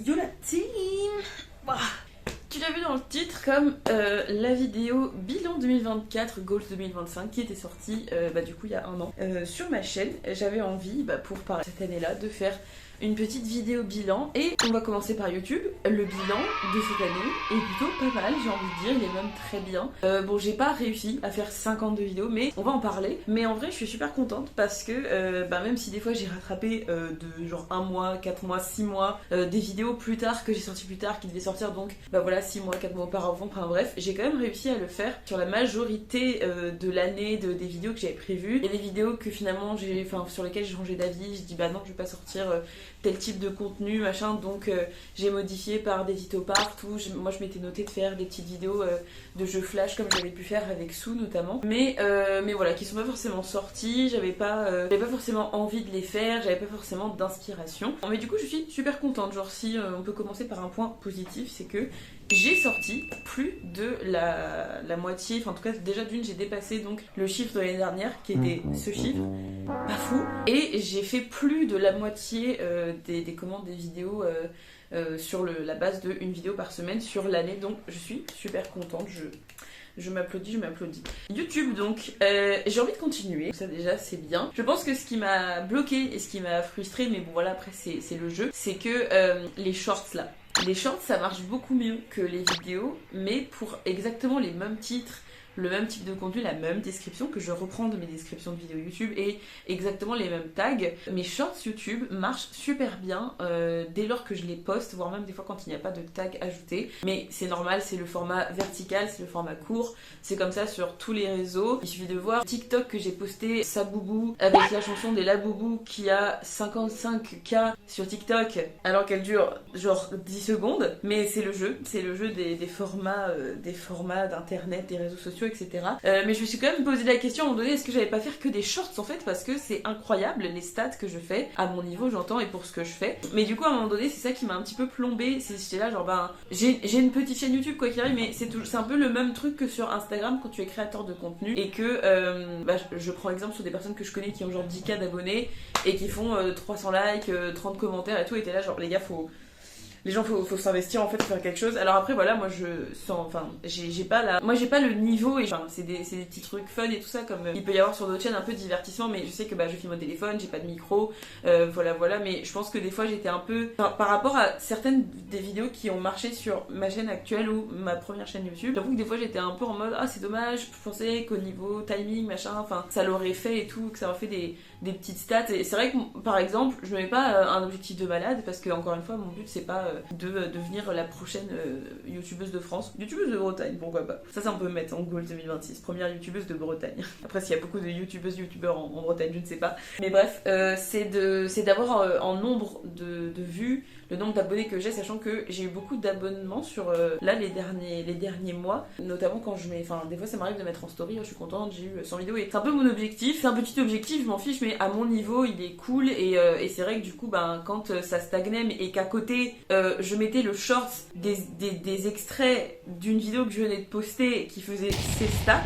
Yo la team. Ouah. Tu l'as vu dans le titre comme la vidéo bilan 2024 Goals 2025 qui était sortie du coup il y a un an sur ma chaîne. J'avais envie pour parler cette année-là de faire une petite vidéo bilan et on va commencer par YouTube. Le bilan de cette année est plutôt pas mal, j'ai envie de dire, il est même très bien. Bon, j'ai pas réussi à faire 52 vidéos, mais on va en parler. Mais en vrai, je suis super contente parce que même si des fois j'ai rattrapé de genre 1 mois, 4 mois, 6 mois, des vidéos plus tard que j'ai sorti plus tard qui devaient sortir donc 6 mois, 4 mois auparavant, enfin bref, j'ai quand même réussi à le faire sur la majorité de l'année des vidéos que j'avais prévues. Il y a des vidéos que finalement sur lesquelles j'ai changé d'avis, je dis non, je vais pas sortir tel type de contenu machin, donc j'ai modifié par des tutos partout. Moi je m'étais noté de faire des petites vidéos de jeux flash comme j'avais pu faire avec Sue notamment, mais voilà, qui sont pas forcément sorties. J'avais pas forcément envie de les faire, j'avais pas forcément d'inspiration, mais du coup je suis super contente. Genre si on peut commencer par un point positif, c'est que j'ai sorti plus de la moitié, enfin en tout cas déjà d'une j'ai dépassé donc le chiffre de l'année dernière qui était ce chiffre, pas fou, et j'ai fait plus de la moitié des commandes des vidéos sur la base de une vidéo par semaine sur l'année, donc je suis super contente, je m'applaudis. YouTube donc, j'ai envie de continuer, ça déjà c'est bien. Je pense que ce qui m'a bloqué et ce qui m'a frustré, mais bon voilà après c'est le jeu, c'est que les shorts là. Les shorts ça marche beaucoup mieux que les vidéos, mais pour exactement les mêmes titres, le même type de contenu, la même description que je reprends de mes descriptions de vidéos YouTube et exactement les mêmes tags. Mes shorts YouTube marchent super bien dès lors que je les poste, voire même des fois quand il n'y a pas de tag ajouté. Mais c'est normal, c'est le format vertical, c'est le format court, c'est comme ça sur tous les réseaux. Il suffit de voir TikTok que j'ai posté Saboubou avec la chanson des Laboubou qui a 55K sur TikTok alors qu'elle dure genre 10 secondes. Mais c'est le jeu des formats d'internet, des réseaux sociaux, etc. Mais je me suis quand même posé la question à un moment donné, est-ce que j'allais pas faire que des shorts en fait, parce que c'est incroyable les stats que je fais à mon niveau, j'entends, et pour ce que je fais. Mais du coup à un moment donné c'est ça qui m'a un petit peu plombée, j'étais là genre j'ai une petite chaîne YouTube quoi qu'il arrive, mais c'est un peu le même truc que sur Instagram quand tu es créateur de contenu et que je prends exemple sur des personnes que je connais qui ont genre 10K d'abonnés et qui font 300 likes, 30 commentaires et tout, et t'es là genre les gars faut s'investir en fait pour faire quelque chose. Alors après voilà, moi j'ai pas le niveau, et c'est des petits trucs fun et tout ça, comme il peut y avoir sur d'autres chaînes un peu de divertissement, mais je sais que je filme au téléphone, j'ai pas de micro, voilà, mais je pense que des fois j'étais un peu, par rapport à certaines des vidéos qui ont marché sur ma chaîne actuelle ou ma première chaîne YouTube, j'avoue que des fois j'étais un peu en mode c'est dommage, je pensais qu'au niveau timing machin, ça l'aurait fait et tout, que ça aurait fait des petites stats, et c'est vrai que par exemple je me mets pas un objectif de malade, parce que encore une fois mon but c'est pas de devenir la prochaine youtubeuse de France, youtubeuse de Bretagne, pourquoi pas. Ça on peut mettre en goal 2026, première youtubeuse de Bretagne. Après s'il y a beaucoup de youtubeurs en Bretagne, je ne sais pas. Mais bref, c'est d'avoir en nombre de vues, le nombre d'abonnés que j'ai, sachant que j'ai eu beaucoup d'abonnements sur les derniers mois, notamment quand des fois ça m'arrive de mettre en story, je suis contente, j'ai eu 100 vidéos, et c'est un peu mon objectif, c'est un petit objectif, je m'en fiche, mais à mon niveau il est cool, et c'est vrai que du coup quand ça stagnait et qu'à côté je mettais le short des extraits d'une vidéo que je venais de poster qui faisait ses stats,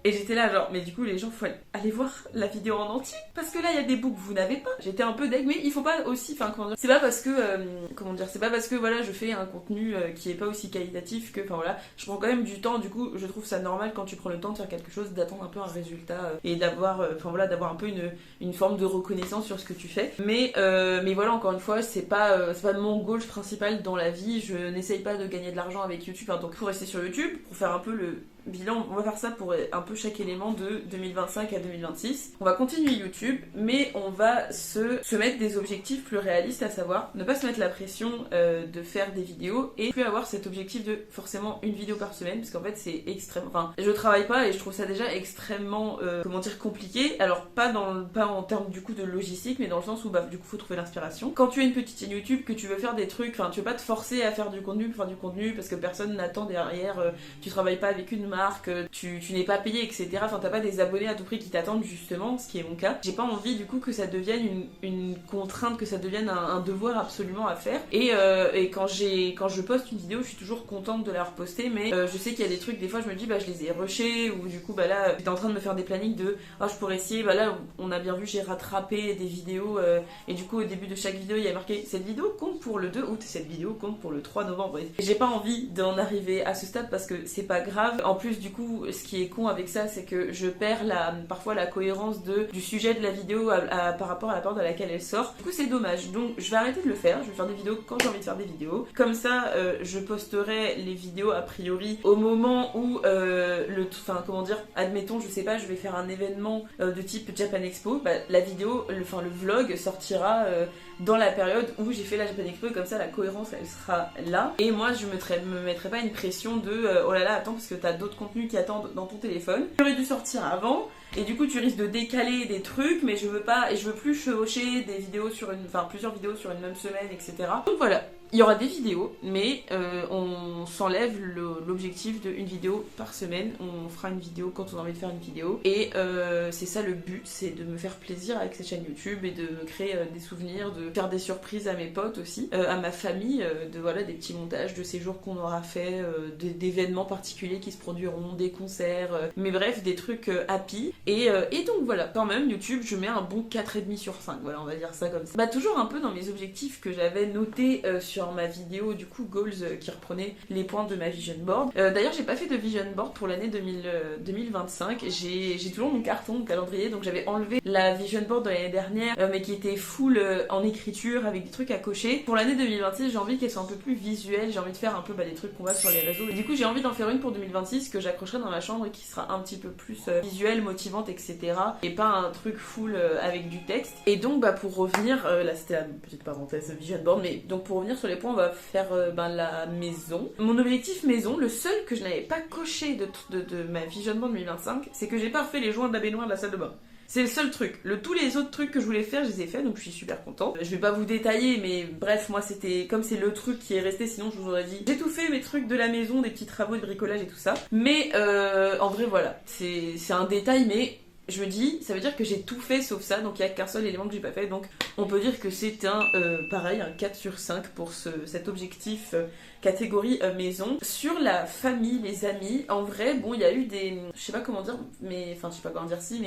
et j'étais là genre mais du coup les gens faut aller voir la vidéo en entier, parce que là il y a des bouts que vous n'avez pas. J'étais un peu deg, mais il faut pas aussi, c'est pas parce que c'est pas parce que voilà je fais un contenu qui est pas aussi qualitatif que je prends quand même du temps. Du coup je trouve ça normal quand tu prends le temps de faire quelque chose, d'attendre un peu un résultat et d'avoir d'avoir un peu une forme de reconnaissance sur ce que tu fais, mais voilà, encore une fois c'est pas mon goal principal dans la vie. Je n'essaye pas de gagner de l'argent avec YouTube, donc il faut rester sur YouTube pour faire un peu le bilan. On va faire ça pour un peu chaque élément de 2025 à 2026. On va continuer YouTube, mais on va se mettre des objectifs plus réalistes, à savoir ne pas se mettre la pression de faire des vidéos et plus avoir cet objectif de forcément une vidéo par semaine, parce qu'en fait c'est extrêmement, je travaille pas et je trouve ça déjà extrêmement compliqué. Alors pas en termes du coup de logistique, mais dans le sens où du coup faut trouver l'inspiration. Quand tu as une petite chaîne YouTube, que tu veux faire des trucs, tu veux pas te forcer à faire du contenu parce que personne n'attend derrière, tu travailles pas avec une marque, tu n'es pas payé, etc. Enfin, t'as pas des abonnés à tout prix qui t'attendent justement, ce qui est mon cas. J'ai pas envie du coup que ça devienne une contrainte, que ça devienne un devoir absolument à faire. Et quand je poste une vidéo, je suis toujours contente de la reposter, mais je sais qu'il y a des trucs, des fois je me dis je les ai rushés, ou du coup là j'étais en train de me faire des plannings de je pourrais essayer, là on a bien vu, j'ai rattrapé des vidéos, et du coup au début de chaque vidéo il y a marqué cette vidéo compte pour le 2 août, cette vidéo compte pour le 3 novembre. Et j'ai pas envie d'en arriver à ce stade parce que c'est pas grave. En plus du coup ce qui est con avec ça, c'est que je perds parfois la cohérence du sujet de la vidéo par rapport à la période à laquelle elle sort. Du coup c'est dommage, donc je vais arrêter de le faire, je vais faire des vidéos quand j'ai envie de faire des vidéos. Comme ça je posterai les vidéos a priori au moment où admettons, je sais pas, je vais faire un événement de type Japan Expo, la vidéo, le vlog sortira dans la période où j'ai fait la Japan Expo, et comme ça la cohérence elle sera là. Et moi je me mettrai pas une pression de oh là là attends parce que t'as d'autres contenus qui attendent dans ton téléphone. J'aurais dû sortir avant. Et du coup tu risques de décaler des trucs, mais je veux pas, et je veux plus chevaucher des vidéos plusieurs vidéos sur une même semaine, etc. Donc voilà, il y aura des vidéos, mais on s'enlève l'objectif d'une vidéo par semaine. On fera une vidéo quand on a envie de faire une vidéo. Et c'est ça le but, c'est de me faire plaisir avec cette chaîne YouTube et de me créer des souvenirs, de faire des surprises à mes potes aussi, à ma famille, des petits montages de séjours qu'on aura fait, d'événements particuliers qui se produiront, des concerts, mais bref, des trucs happy. Et donc voilà, quand même YouTube je mets un bon 4,5 sur 5, voilà on va dire ça comme ça. Toujours un peu dans mes objectifs que j'avais notés sur ma vidéo du coup Goals qui reprenait les points de ma vision board. D'ailleurs j'ai pas fait de vision board pour l'année 2025, j'ai toujours mon carton, mon calendrier, donc j'avais enlevé la vision board de l'année dernière mais qui était full en écriture avec des trucs à cocher. Pour l'année 2026 j'ai envie qu'elle soit un peu plus visuelle, j'ai envie de faire un peu des trucs qu'on voit sur les réseaux. Et du coup j'ai envie d'en faire une pour 2026 que j'accrocherai dans ma chambre et qui sera un petit peu plus visuelle, motivante, etc. Et pas un truc full avec du texte. Et donc pour revenir, là c'était la petite parenthèse vision board, mais donc pour revenir sur les points, on va faire la maison. Mon objectif maison, le seul que je n'avais pas coché de ma vision board 2025, c'est que j'ai pas refait les joints de la baignoire de la salle de bain. C'est le seul truc. Tous les autres trucs que je voulais faire, je les ai faits, donc je suis super contente. Je vais pas vous détailler, mais bref, moi c'était comme c'est le truc qui est resté, sinon je vous aurais dit j'ai tout fait mes trucs de la maison, des petits travaux de bricolage et tout ça. Mais en vrai voilà, c'est un détail, mais je me dis, ça veut dire que j'ai tout fait sauf ça, donc il n'y a qu'un seul élément que j'ai pas fait, donc on peut dire que c'est un 4 sur 5 pour cet objectif catégorie maison. Sur la famille, les amis, en vrai, bon, il y a eu je sais pas comment dire, mais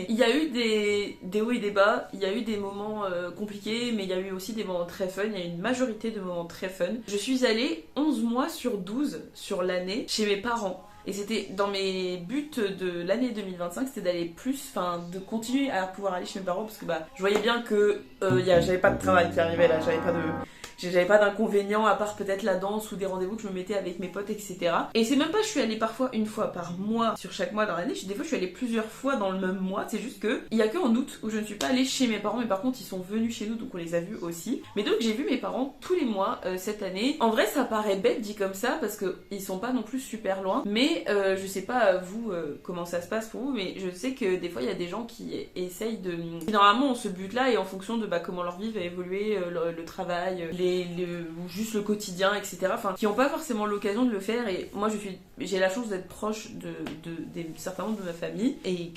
il y a eu des hauts et des bas, il y a eu des moments compliqués, mais il y a eu aussi des moments très fun, il y a eu une majorité de moments très fun. Je suis allée 11 mois sur 12 sur l'année chez mes parents. Et c'était dans mes buts de l'année 2025, c'était d'aller de continuer à pouvoir aller chez mes parents parce que je voyais bien que j'avais pas de travail qui arrivait là, j'avais pas d'inconvénients à part peut-être la danse ou des rendez-vous que je me mettais avec mes potes, etc. Et c'est même pas je suis allée parfois une fois par mois sur chaque mois dans l'année, des fois je suis allée plusieurs fois dans le même mois, c'est juste que il y a que en août où je ne suis pas allée chez mes parents, mais par contre ils sont venus chez nous donc on les a vus aussi. Mais donc j'ai vu mes parents tous les mois cette année. En vrai ça paraît bête dit comme ça parce que ils sont pas non plus super loin, mais je sais pas vous comment ça se passe pour vous, mais je sais que des fois il y a des gens qui essayent normalement on se bute là et en fonction de comment leur vie va évoluer, le travail, ou juste le quotidien, etc. Qui n'ont pas forcément l'occasion de le faire. Et moi, j'ai la chance d'être proche de certains membres de ma famille et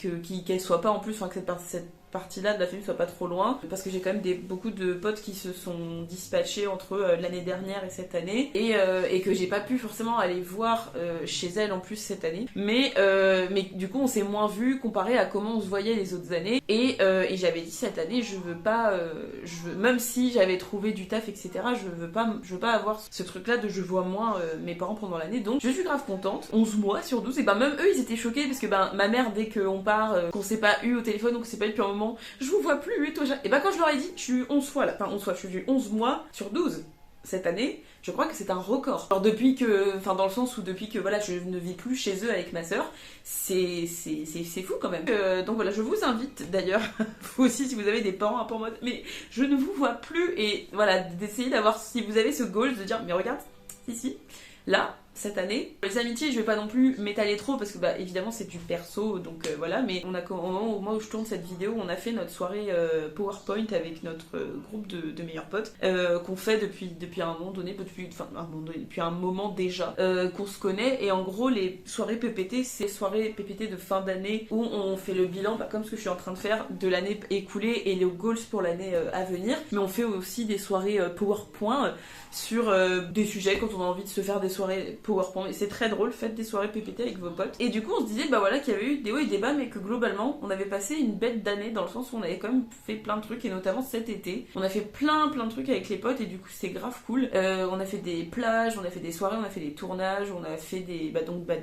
qu'elle soit pas en plus, que cette partie-là de la famille soit pas trop loin, parce que j'ai quand même beaucoup de potes qui se sont dispatchés entre l'année dernière et cette année, et que j'ai pas pu forcément aller voir chez elle en plus cette année, mais du coup on s'est moins vu comparé à comment on se voyait les autres années, et j'avais dit cette année je veux pas, même si j'avais trouvé du taf, etc., je veux pas avoir ce truc là de je vois moins mes parents pendant l'année, donc je suis grave contente. 11 mois sur 12, et même eux ils étaient choqués parce que ma mère, dès qu'on part, qu'on s'est pas eu au téléphone, donc on s'est pas eu depuis un moment, je vous vois plus, et toi, et quand je leur ai dit, je suis 11 fois là, je suis 11 mois sur 12 cette année, je crois que c'est un record. Alors depuis que, dans le sens où depuis que je ne vis plus chez eux avec ma sœur, c'est fou quand même. Donc voilà, je vous invite d'ailleurs, vous aussi si vous avez des parents un peu en mode, mais je ne vous vois plus, et voilà, d'essayer d'avoir, si vous avez ce goal, de dire, mais regarde, ici, là, cette année. Les amitiés, je vais pas non plus m'étaler trop parce que bah évidemment c'est du perso, donc voilà, mais au moment où je tourne cette vidéo, on a fait notre soirée PowerPoint avec notre groupe de meilleurs potes qu'on fait depuis un moment donné, depuis un moment déjà, qu'on se connaît. Et en gros, les soirées PPT, c'est soirées PPT de fin d'année où on fait le bilan, comme ce que je suis en train de faire, de l'année écoulée et les goals pour l'année à venir. Mais on fait aussi des soirées PowerPoint sur des sujets quand on a envie de se faire des soirées PowerPoint. Et c'est très drôle, faites des soirées PPT avec vos potes. Et du coup, on se disait bah voilà qu'il y avait eu des hauts et des bas, mais que globalement, on avait passé une bête d'année dans le sens où on avait quand même fait plein de trucs, et notamment cet été. On a fait plein de trucs avec les potes, et du coup, c'est grave cool. On a fait des plages, on a fait des soirées, on a fait des tournages, on a fait des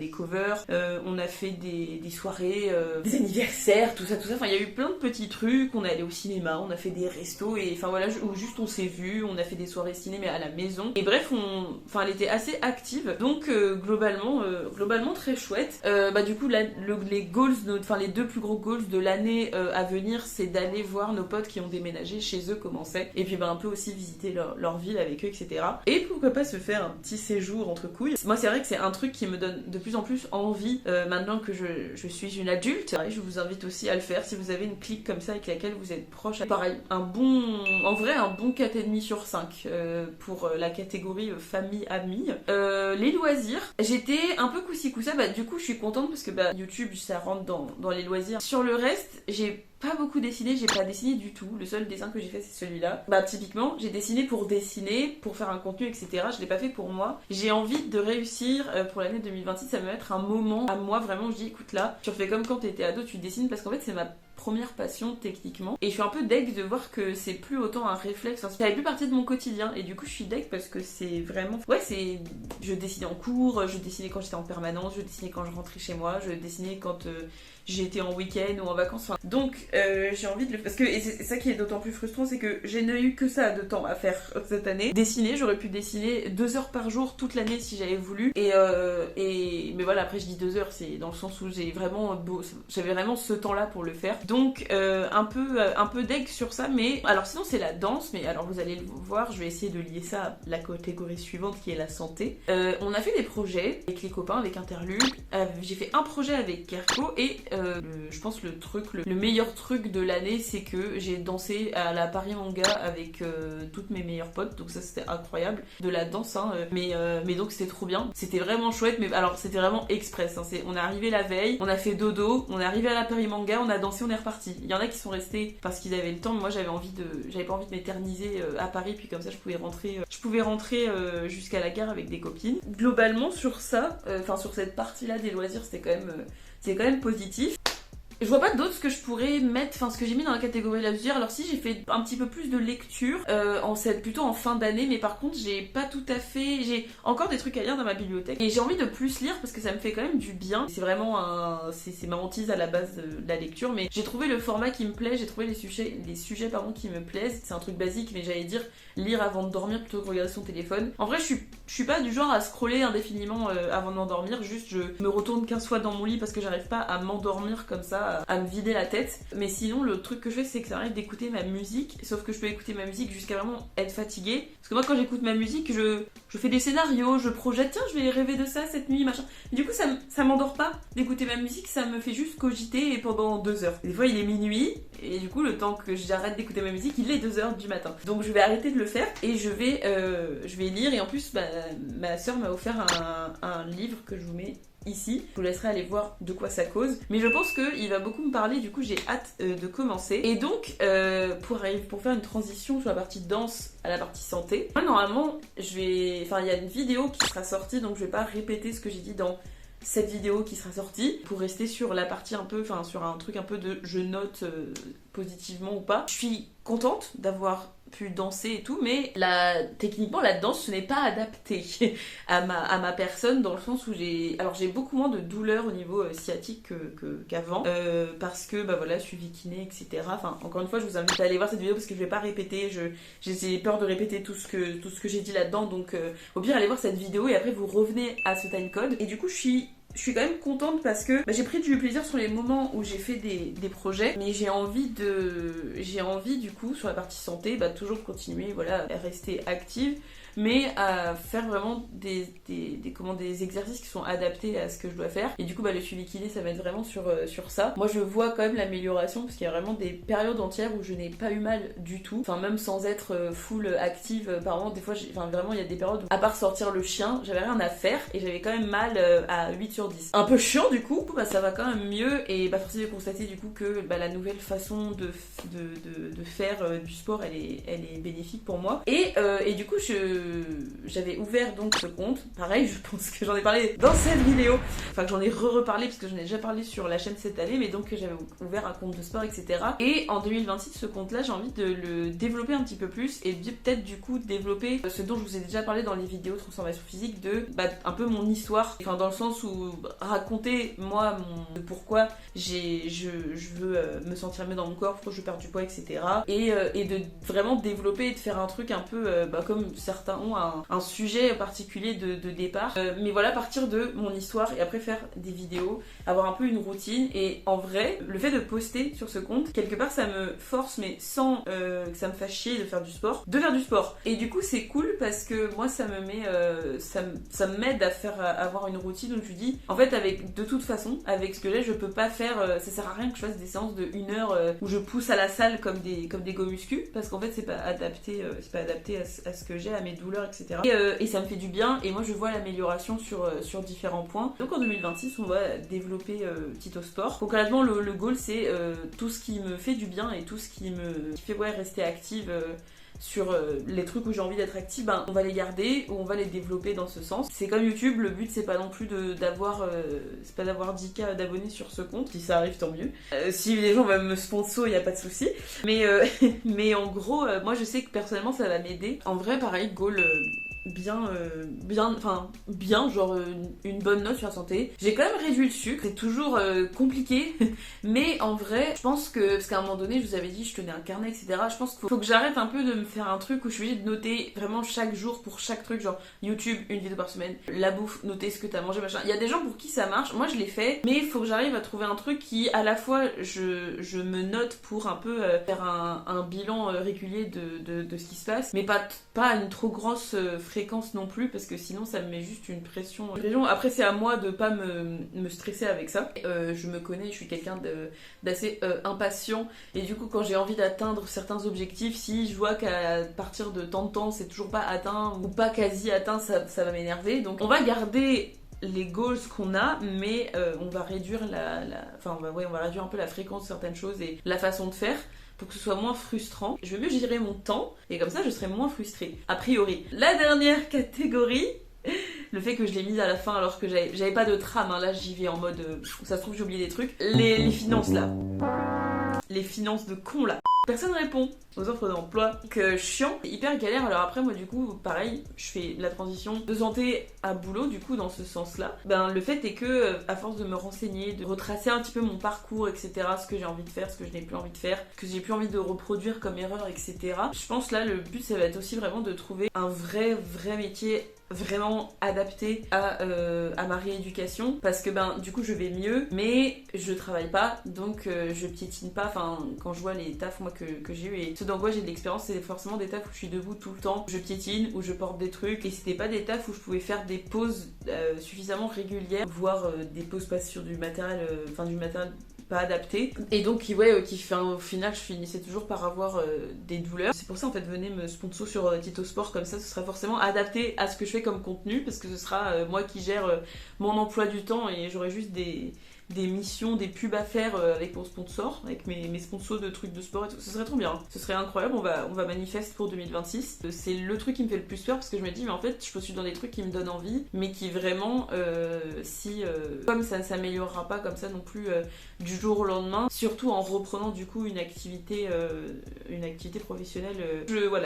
covers, on a fait des soirées, des anniversaires, tout ça. Enfin, il y a eu plein de petits trucs. On est allé au cinéma, on a fait des restos, et enfin voilà, où juste on s'est vus, on a fait des soirées ciné mais à la maison. Et bref, elle était assez active, donc globalement très chouette. Du coup, les goals, les 2 plus gros goals de l'année à venir, c'est d'aller voir nos potes qui ont déménagé chez eux comment c'est, et puis un peu aussi visiter leur ville avec eux, etc. Et pourquoi pas se faire un petit séjour entre couilles. Moi, c'est vrai que c'est un truc qui me donne de plus en plus envie maintenant que je suis une adulte. Pareil, je vous invite aussi à le faire si vous avez une clique comme ça avec laquelle vous êtes proche. Pareil, un bon 4,5 sur 5 pour la catégorie famille-amis. Les loisirs, j'étais un peu coussi coussa, du coup je suis contente parce que YouTube ça rentre dans les loisirs. Sur le reste, j'ai pas beaucoup dessiné, j'ai pas dessiné du tout. Le seul dessin que j'ai fait c'est celui-là. Typiquement, j'ai dessiné, pour faire un contenu, etc. Je l'ai pas fait pour moi. J'ai envie de réussir pour l'année 2026, ça va être un moment à moi vraiment. Je dis écoute là, tu refais comme quand t'étais ado, tu dessines, parce qu'en fait c'est ma première passion techniquement, et je suis un peu deg de voir que c'est plus autant un réflexe, ça fait plus partie de mon quotidien, et du coup je suis deg parce que c'est vraiment je dessinais en cours, je dessinais quand j'étais en permanence, je dessinais quand je rentrais chez moi, je dessinais quand j'étais en week-end ou en vacances, donc j'ai envie de le faire, parce que, et c'est ça qui est d'autant plus frustrant, c'est que je n'ai eu que ça de temps à faire cette année. Dessiner, j'aurais pu dessiner 2 heures par jour toute l'année si j'avais voulu, mais voilà, après je dis 2 heures, c'est dans le sens où j'avais vraiment ce temps-là pour le faire, donc un peu deg sur ça. Mais alors sinon c'est la danse, mais alors vous allez le voir, je vais essayer de lier ça à la catégorie suivante qui est la santé. On a fait des projets avec les copains, avec Interlude, j'ai fait un projet avec Kerko, et je pense le meilleur truc de l'année, c'est que j'ai dansé à la Paris Manga avec toutes mes meilleures potes, donc ça c'était incroyable, de la danse, mais donc c'était trop bien, c'était vraiment chouette. Mais alors c'était vraiment express, on est arrivé la veille, on a fait dodo, on est arrivé à la Paris Manga, on a dansé, on est reparti. Il y en a qui sont restés parce qu'ils avaient le temps, mais moi j'avais pas envie de m'éterniser à Paris, puis comme ça je pouvais rentrer jusqu'à la gare avec des copines. Globalement sur ça, sur cette partie-là des loisirs, c'est quand même positif. Je vois pas d'autres que je pourrais mettre, ce que j'ai mis dans la catégorie loisirs. Alors si, j'ai fait un petit peu plus de lecture, plutôt en fin d'année, mais par contre j'ai pas tout à fait, j'ai encore des trucs à lire dans ma bibliothèque, et j'ai envie de plus lire parce que ça me fait quand même du bien. C'est vraiment c'est ma hantise à la base de la lecture, mais j'ai trouvé le format qui me plaît, j'ai trouvé les sujets qui me plaisent. C'est un truc basique, mais j'allais dire lire avant de dormir plutôt que regarder son téléphone. En vrai, je suis pas du genre à scroller indéfiniment avant de m'endormir, juste je me retourne 15 fois dans mon lit parce que j'arrive pas à m'endormir comme ça, à me vider la tête. Mais sinon, le truc que je fais, c'est que ça m'arrive d'écouter ma musique, sauf que je peux écouter ma musique jusqu'à vraiment être fatiguée. Parce que moi, quand j'écoute ma musique, je fais des scénarios, je projette, tiens, je vais rêver de ça cette nuit, machin. Et du coup, ça m'endort pas d'écouter ma musique, ça me fait juste cogiter pendant 2 heures. Et des fois, il est minuit, et du coup, le temps que j'arrête d'écouter ma musique, il est 2 heures du matin. Donc, je vais arrêter de le faire, et je vais lire. Et en plus, ma soeur m'a offert un livre que je vous mets ici. Je vous laisserai aller voir de quoi ça cause, mais je pense qu'il va beaucoup me parler, du coup j'ai hâte de commencer. Et donc pour faire une transition sur la partie danse à la partie santé, moi normalement il y a une vidéo qui sera sortie, donc je vais pas répéter ce que j'ai dit dans cette vidéo qui sera sortie, pour rester sur la partie sur un truc un peu de je note positivement ou pas. Je suis contente d'avoir pu danser et tout, mais techniquement la danse ce n'est pas adapté à ma personne, dans le sens où j'ai beaucoup moins de douleurs au niveau sciatique qu'avant, parce que je suis kiné, etc. Encore une fois, je vous invite à aller voir cette vidéo parce que je vais pas répéter, j'ai peur de répéter tout ce que j'ai dit là-dedans, donc au pire allez voir cette vidéo et après vous revenez à ce timecode. Et du coup je suis quand même contente parce que j'ai pris du plaisir sur les moments où j'ai fait des projets, mais j'ai envie du coup sur la partie santé toujours continuer à rester active. mais à faire vraiment des exercices qui sont adaptés à ce que je dois faire. Et du coup, le suivi kiné, ça m'aide vraiment sur ça. Moi, je vois quand même l'amélioration parce qu'il y a vraiment des périodes entières où je n'ai pas eu mal du tout. Enfin, même sans être full active, par moment, des fois, vraiment, il y a des périodes où, à part sortir le chien, j'avais rien à faire et j'avais quand même mal à 8 sur 10. Un peu chiant du coup, ça va quand même mieux et force est de constater du coup que la nouvelle façon de faire du sport, elle est bénéfique pour moi. Et du coup, j'avais ouvert donc ce compte. Pareil, je pense que j'en ai parlé dans cette vidéo. Enfin, que j'en ai reparlé parce que j'en ai déjà parlé sur la chaîne cette année, mais donc j'avais ouvert un compte de sport, etc. Et en 2026, ce compte-là, j'ai envie de le développer un petit peu plus et peut-être du coup développer ce dont je vous ai déjà parlé dans les vidéos transformation physique, de un peu mon histoire. Enfin, dans le sens où raconter moi pourquoi je veux me sentir mieux dans mon corps, pourquoi je perds du poids, etc. Et de vraiment développer et de faire un truc un peu comme certains ont un sujet particulier de départ. Mais voilà, partir de mon histoire et après faire des vidéos, avoir un peu une routine. Et en vrai, le fait de poster sur ce compte, quelque part ça me force, mais sans que ça me fasse chier de faire du sport. Et du coup c'est cool parce que moi ça me met ça m'aide à avoir une routine où tu dis en fait de toute façon avec ce que j'ai je peux pas faire, ça sert à rien que je fasse des séances de 1 heure où je pousse à la salle comme des go muscu, parce qu'en fait c'est pas adapté à ce que j'ai, à mes douleurs, etc. Et ça me fait du bien et moi je vois l'amélioration sur différents points. Donc en 2026 on va développer Tito Sport. Concrètement le goal c'est tout ce qui me fait du bien et tout ce qui fait rester active sur les trucs où j'ai envie d'être active, on va les garder ou on va les développer dans ce sens. C'est comme YouTube, le but c'est pas non plus d'avoir 10K d'abonnés sur ce compte. Si ça arrive, tant mieux. Si les gens veulent me sponsor, y a pas de souci. Mais en gros, moi je sais que personnellement ça va m'aider. En vrai, pareil, goal bien, genre une bonne note sur la santé. J'ai quand même réduit le sucre, c'est toujours compliqué, mais en vrai, je pense que, parce qu'à un moment donné, je vous avais dit, je tenais un carnet, etc. Je pense qu'il faut que j'arrête un peu de me faire un truc où je suis obligée de noter vraiment chaque jour pour chaque truc, genre YouTube, une vidéo par semaine, la bouffe, noter ce que t'as mangé, machin. Il y a des gens pour qui ça marche, moi je l'ai fait, mais il faut que j'arrive à trouver un truc qui, à la fois, je me note pour un peu faire un bilan régulier de ce qui se passe, mais pas à une trop grosse fréquence non plus, parce que sinon ça me met juste une pression. Après c'est à moi de pas me stresser avec ça. Je me connais, je suis quelqu'un d'assez impatient, et du coup quand j'ai envie d'atteindre certains objectifs, si je vois qu'à partir de tant de temps c'est toujours pas atteint ou pas quasi atteint, ça va m'énerver. Donc on va garder les goals qu'on a, mais on va réduire on va réduire un peu la fréquence de certaines choses et la façon de faire pour que ce soit moins frustrant. Je vais mieux gérer mon temps et comme ça je serai moins frustrée, a priori. La dernière catégorie, le fait que je l'ai mise à la fin alors que j'avais pas de trame, là j'y vais en mode ça se trouve j'ai oublié des trucs. Les finances là, les finances de con là. Personne répond aux offres d'emploi, que chiant, hyper galère. Alors après moi du coup pareil, je fais la transition de santé à boulot du coup dans ce sens là. Le fait est que à force de me renseigner, de retracer un petit peu mon parcours, etc., ce que j'ai envie de faire, ce que je n'ai plus envie de faire, ce que j'ai plus envie de reproduire comme erreur, etc., je pense là le but ça va être aussi vraiment de trouver un vrai métier vraiment adapté à ma rééducation, parce que du coup je vais mieux mais je travaille pas, donc je piétine pas. Enfin quand je vois les tafs moi que j'ai eu et ceux dans quoi j'ai de l'expérience, c'est forcément des tafs où je suis debout tout le temps, je piétine, où je porte des trucs, et c'était pas des tafs où je pouvais faire des pauses suffisamment régulières, voire des pauses pas sur du matériel pas adapté, et donc qui fait au final je finissais toujours par avoir des douleurs. C'est pour ça en fait venez me sponsor sur Tito Sport, comme ça ce sera forcément adapté à ce que je fais comme contenu, parce que ce sera moi qui gère mon emploi du temps et j'aurai juste des missions, des pubs à faire avec mon sponsor, avec mes sponsors de trucs de sport et tout. Ce serait trop bien, ce serait incroyable. On va manifester pour 2026. C'est le truc qui me fait le plus peur, parce que je me dis mais en fait je postule dans des trucs qui me donnent envie, mais qui vraiment comme ça ne s'améliorera pas comme ça non plus du jour au lendemain, surtout en reprenant du coup une activité professionnelle.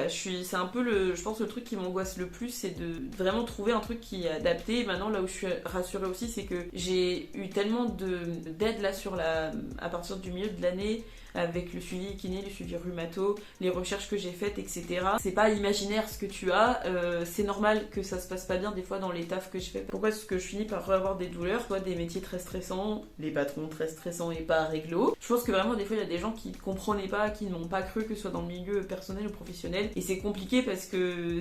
C'est un peu je pense le truc qui m'angoisse le plus, c'est de vraiment trouver un truc qui est adapté. Maintenant là où je suis rassurée aussi, c'est que j'ai eu tellement de d'aide là à partir du milieu de l'année, avec le suivi kiné, le suivi rhumato, les recherches que j'ai faites, etc. C'est pas imaginaire ce que tu as, c'est normal que ça se passe pas bien des fois dans les tafs que je fais. Pourquoi est-ce que je finis par avoir des douleurs, soit des métiers très stressants, les patrons très stressants et pas réglo. Je pense que vraiment des fois il y a des gens qui comprenaient pas, qui n'ont pas cru, que ce soit dans le milieu personnel ou professionnel, et c'est compliqué parce que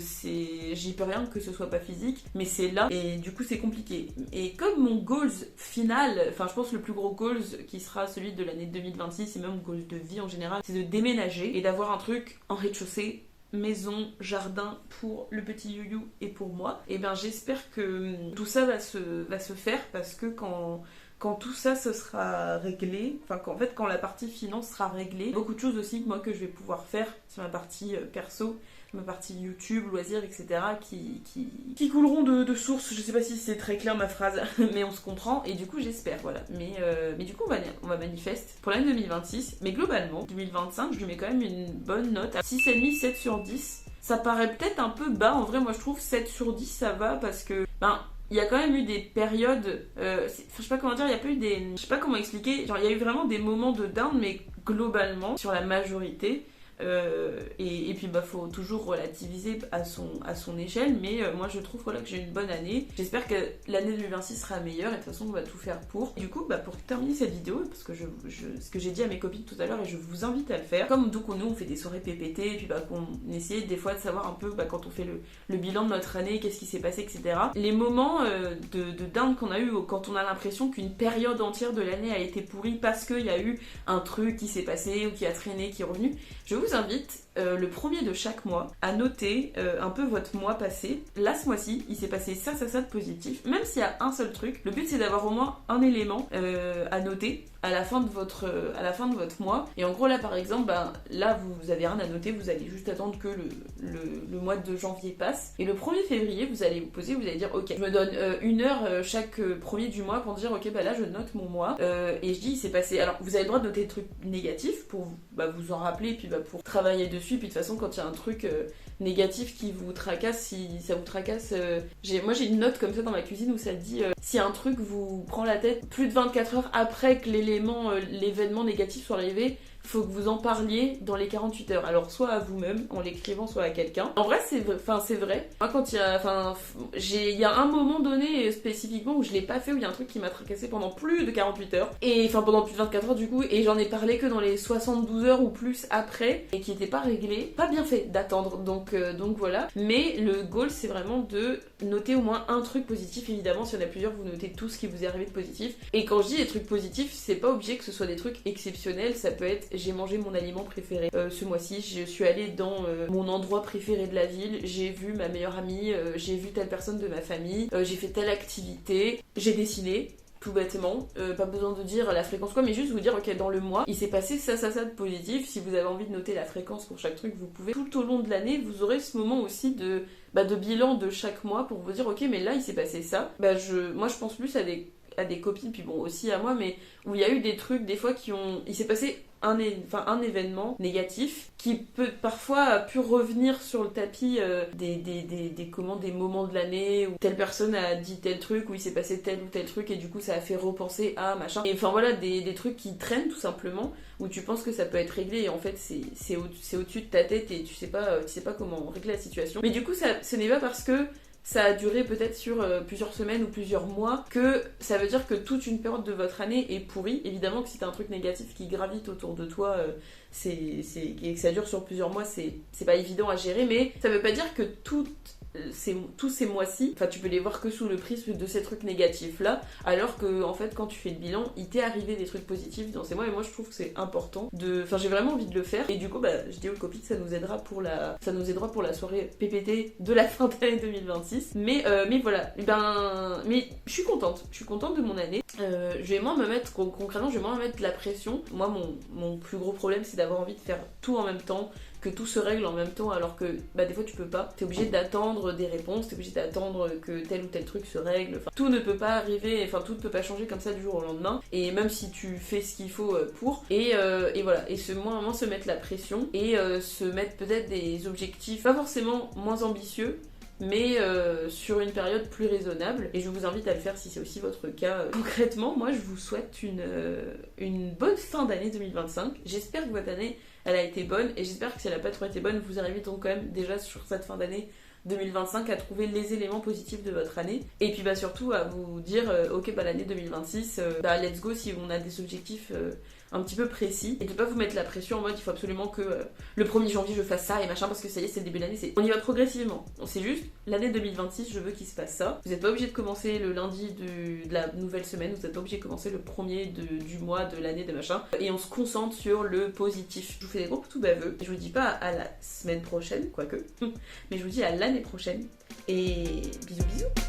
j'y peux rien que ce soit pas physique, mais c'est là, et du coup c'est compliqué. Et comme mon goals final, enfin je pense le plus gros goals qui sera celui de l'année 2026, et même goals de vie en général, c'est de déménager et d'avoir un truc en rez-de-chaussée, maison, jardin pour le petit Youyou et pour moi. Et bien j'espère que tout ça va se faire, parce que quand tout ça se sera réglé, enfin quand la partie finance sera réglée, beaucoup de choses aussi moi que je vais pouvoir faire sur ma partie perso, ma partie YouTube, loisirs, etc. qui couleront de sources. Je sais pas si c'est très clair ma phrase, mais on se comprend, et du coup j'espère, voilà. Mais du coup on va manifester pour l'année 2026, mais globalement 2025 je lui mets quand même une bonne note à 6,5, 7 sur 10. Ça paraît peut-être un peu bas, en vrai moi je trouve 7 sur 10 ça va, parce que il y a quand même eu des périodes, je sais pas comment dire, il y a pas eu des, je sais pas comment expliquer, genre il y a eu vraiment des moments de down, mais globalement sur la majorité. Et puis faut toujours relativiser à son échelle, mais moi je trouve voilà, que j'ai une bonne année. J'espère que l'année 2026 sera meilleure, et de toute façon on va tout faire pour. Et du coup pour terminer cette vidéo, parce que ce que j'ai dit à mes copines tout à l'heure, et je vous invite à le faire, comme donc nous on fait des soirées PPT, et puis qu'on essaye des fois de savoir un peu quand on fait le bilan de notre année, qu'est-ce qui s'est passé, etc. Les moments de down qu'on a eu, quand on a l'impression qu'une période entière de l'année a été pourrie parce qu'il y a eu un truc qui s'est passé ou qui a traîné, qui est revenu, je vous invite le premier de chaque mois à noter un peu votre mois passé. Là ce mois-ci il s'est passé ça de positif, même s'il y a un seul truc, le but c'est d'avoir au moins un élément à noter à la fin de votre mois. Et en gros là par exemple, là vous avez rien à noter, vous allez juste attendre que le mois de janvier passe, et le 1er février vous allez vous poser, vous allez dire ok, je me donne une heure chaque premier du mois pour dire ok là je note mon mois, et je dis il s'est passé, alors vous avez le droit de noter des trucs négatifs pour vous en rappeler, et puis pour travailler dessus. Puis de toute façon quand il y a un truc négatif qui vous tracasse, si ça vous tracasse, moi j'ai une note comme ça dans ma cuisine où ça dit si un truc vous prend la tête plus de 24 heures après que l'événement négatif soit arrivé, faut que vous en parliez dans les 48 heures. Alors soit à vous-même en l'écrivant, soit à quelqu'un. En vrai c'est vrai. Moi quand il y a un moment donné spécifiquement où je l'ai pas fait, où il y a un truc qui m'a tracassé pendant plus de 48 heures, et pendant plus de 24 heures du coup, et j'en ai parlé que dans les 72 heures ou plus après, et qui était pas réglé. Pas bien fait d'attendre, donc voilà. Mais le goal c'est vraiment de noter au moins un truc positif. Évidemment si il y en a plusieurs, vous notez tout ce qui vous est arrivé de positif. Et quand je dis des trucs positifs, c'est pas obligé que ce soit des trucs exceptionnels, ça peut être j'ai mangé mon aliment préféré ce mois-ci, je suis allée dans mon endroit préféré de la ville, j'ai vu ma meilleure amie, j'ai vu telle personne de ma famille, j'ai fait telle activité, j'ai dessiné, tout bêtement, pas besoin de dire la fréquence quoi, mais juste vous dire ok dans le mois il s'est passé ça de positif. Si vous avez envie de noter la fréquence pour chaque truc, vous pouvez. Tout au long de l'année vous aurez ce moment aussi de bilan de chaque mois pour vous dire ok mais là il s'est passé ça. Moi je pense plus à des copines, puis aussi à moi, mais où il y a eu des trucs des fois il s'est passé un événement négatif qui peut parfois a pu revenir sur le tapis des moments de l'année où telle personne a dit tel truc, où il s'est passé tel ou tel truc, et du coup ça a fait repenser à machin, et voilà des trucs qui traînent tout simplement, où tu penses que ça peut être réglé et en fait c'est au-dessus de ta tête et tu sais pas comment régler la situation. Mais du coup ce n'est pas parce que ça a duré peut-être sur plusieurs semaines ou plusieurs mois que ça veut dire que toute une période de votre année est pourrie. Évidemment que si t'as un truc négatif qui gravite autour de toi, et que ça dure sur plusieurs mois, c'est pas évident à gérer, mais ça veut pas dire que tous ces mois-ci, tu peux les voir que sous le prisme de ces trucs négatifs là, alors que en fait quand tu fais le bilan, il t'est arrivé des trucs positifs dans ces mois, et moi je trouve que c'est important j'ai vraiment envie de le faire, et du coup je dis aux copines, ça nous aidera pour la soirée PPT de la fin d'année 2026, mais voilà, mais je suis contente de mon année. Je vais moins me mettre concrètement, je vais moins me mettre la pression. Moi mon plus gros problème c'est d'avoir envie de faire tout en même temps, que tout se règle en même temps, alors que des fois tu peux pas, t'es obligé d'attendre des réponses, t'es obligé d'attendre que tel ou tel truc se règle, tout ne peut pas arriver, tout ne peut pas changer comme ça du jour au lendemain, et même si tu fais ce qu'il faut pour, et voilà, et moins se mettre la pression, et se mettre peut-être des objectifs pas forcément moins ambitieux, mais sur une période plus raisonnable. Et je vous invite à le faire si c'est aussi votre cas. Concrètement, moi je vous souhaite une bonne fin d'année 2025. J'espère que votre année elle a été bonne, et j'espère que si elle n'a pas trop été bonne, vous arrivez donc quand même déjà sur cette fin d'année 2025 à trouver les éléments positifs de votre année, et puis surtout à vous dire ok l'année 2026 let's go si on a des objectifs un petit peu précis, et de pas vous mettre la pression en mode il faut absolument que le 1er janvier je fasse ça et machin parce que ça y est c'est le début de l'année. On y va progressivement, c'est juste l'année 2026 je veux qu'il se passe ça. Vous n'êtes pas obligé de commencer le lundi de la nouvelle semaine, vous n'êtes pas obligé de commencer le premier du mois de l'année de machin, et on se concentre sur le positif. Je vous fais des gros tout baveux, je vous dis pas à la semaine prochaine quoique mais je vous dis à l'année prochaine, et bisous bisous.